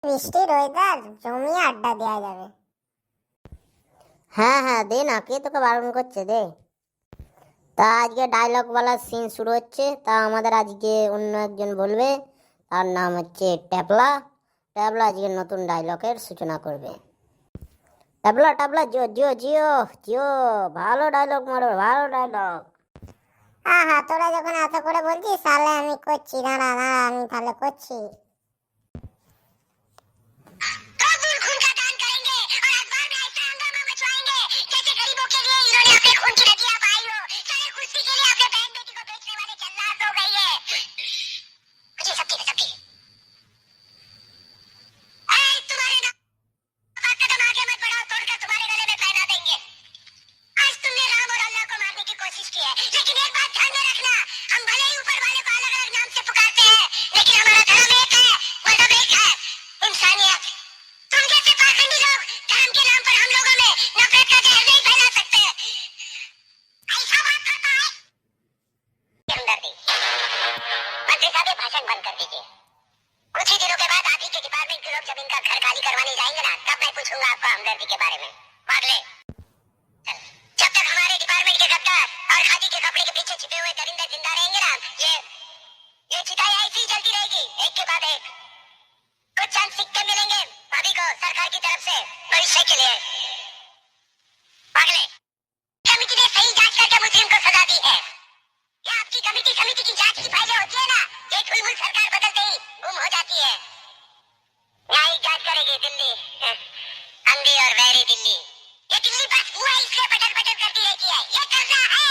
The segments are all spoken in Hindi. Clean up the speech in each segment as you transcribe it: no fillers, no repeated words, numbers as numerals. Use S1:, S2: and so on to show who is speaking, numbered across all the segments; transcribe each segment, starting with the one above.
S1: বৃষ্টির ওয়েদার জমিয়ে আড্ডা দেওয়া যাবে।
S2: হ্যাঁ হ্যাঁ, দে না, কে তোকে বারণ করছে, দে। তা আজকে ডায়লগ বলার সিন শুরু হচ্ছে। তা আমাদের আজকে অন্য একজন বলবে, তার নাম হচ্ছে ট্যাবলা। ট্যাবলা আজকে নতুন ডায়লগের সূচনা করবে। ট্যাবলা ট্যাবলা, জিও জিও জিও জিও, ভালো ডায়লগ মারো, ভালো ডায়লগ।
S1: আহা, তোরা যখন এত করে বলছিস তাহলে আমি করছি, দাঁড়া দাঁড়া, আমি তাহলে করছি। भाषण बंद कर दीजिए। कुछ ही दिनों के बाद आप ही के डिपार्टमेंट के लोग जब इनका घर खाली करवाने जाएंगे ना, तब मैं पूछूंगा आपको हमदर्दी के बारे में। पागले, जब तक हमारे डिपार्टमेंट के गद्दार और खादी के कपड़े के पीछे छिपे हुए दरिंदे जिंदा रहेंगे ना, ये चिताई ऐसी चलती रहेगी, एक के बाद एक। कुछ चंद सिक्के मिलेंगे भाभी को सरकार की तरफ से भविष्य के लिए। पागले, कमेटी ने सही जांच करके मुजरिम को सजा दी है। ये आपकी कमेटी समिति की जांच की फाइलें होती है ना, ये ठुलमुल सरकार बदलते ही गुम हो जाती है। न्यायिक जांच करेगी दिल्ली, अंधी और वैरी दिल्ली। ये दिल्ली बस हुआ इसलिए पटल पटल करती रहती है। ये करना है,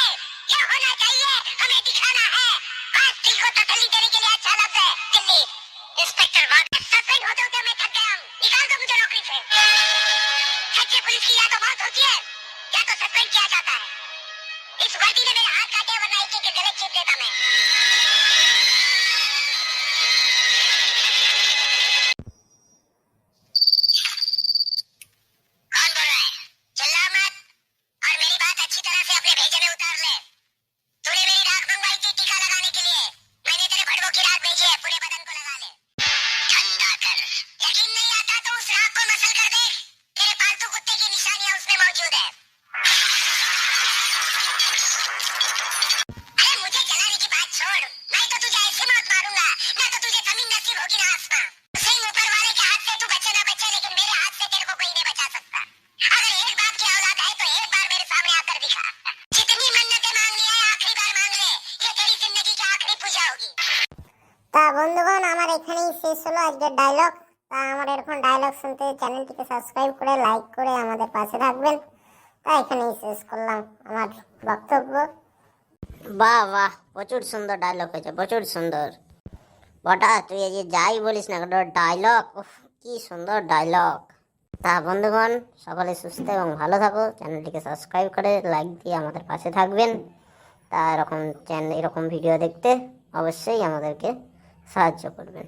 S1: ये होना चाहिए, हमें दिखाना है। बस दिल को तसल्ली देने के लिए अच्छा लफ्ज है दिल्ली। इंस्पेक्टर वाकई सस्पेंड होते होते मैं थक गया हूँ, निकाल दो मुझे नौकरी से। सच्चे पुलिस की या तो मौत होती है या तो सस्पेंड किया जाता है। इस वर्दी ने मेरे हाथ काटे, वरना एक एक गले चीर देता मैं। कौन बोल रहा है? चिल्ला मत और मेरी बात अच्छी तरह से अपने भेजे में उतार ले। तूने मेरी राख मंगवाई थी टीका लगाने के लिए, मैंने तेरे भड़वों की राख भेजी है, पूरे बदन को लगा ले। ठंडा कर, यकीन नहीं आता तो उस राख को मसल कर देख, तेरे पालतू कुत्ते की निशानियां उसमें मौजूद है। अरे मुझे जलाने की बात छोड़, मैं तो तुझे ऐसी मौत मारूंगा ना तो तुझे जमीन नसीब होगी ना आसमां। सिंह ऊपर वाले के हाथ से तू बचे ना बचे, लेकिन मेरे हाथ से तेरे को कोई नहीं बचा सकता। अगर एक बाप की औलाद है तो एक बार मेरे सामने आकर दिखा। जितनी मन्नतें मांगनी है आखिरी बार मांग ले, ये तेरी जिंदगी की आखिरी पूजा होगी। তা বন্ধুগণ, আমার এখানেই শেষ হলো আজকের ডায়লগ। তা আমার এরকম ডায়লগ শুনতে চ্যানেলটিকে সাবস্ক্রাইব করে লাইক করে আমাদের পাশে থাকবেন। তা এখানেই শেষ করলাম আমার বক্তব্য।
S2: বাহ বাহ, প্রচুর সুন্দর ডায়লগ হয়েছে, প্রচুর সুন্দর। বটা, তুই এই যে যাই বলিস না, ডায়লগ, কি সুন্দর ডায়লগ। তা বন্ধুগণ, সকলে সুস্থ এবং ভালো থাকো, চ্যানেলটিকে সাবস্ক্রাইব করে লাইক দিয়ে আমাদের পাশে থাকবেন। তা এরকম ভিডিও দেখতে অবশ্যই আমাদেরকে সাহায্য করবেন।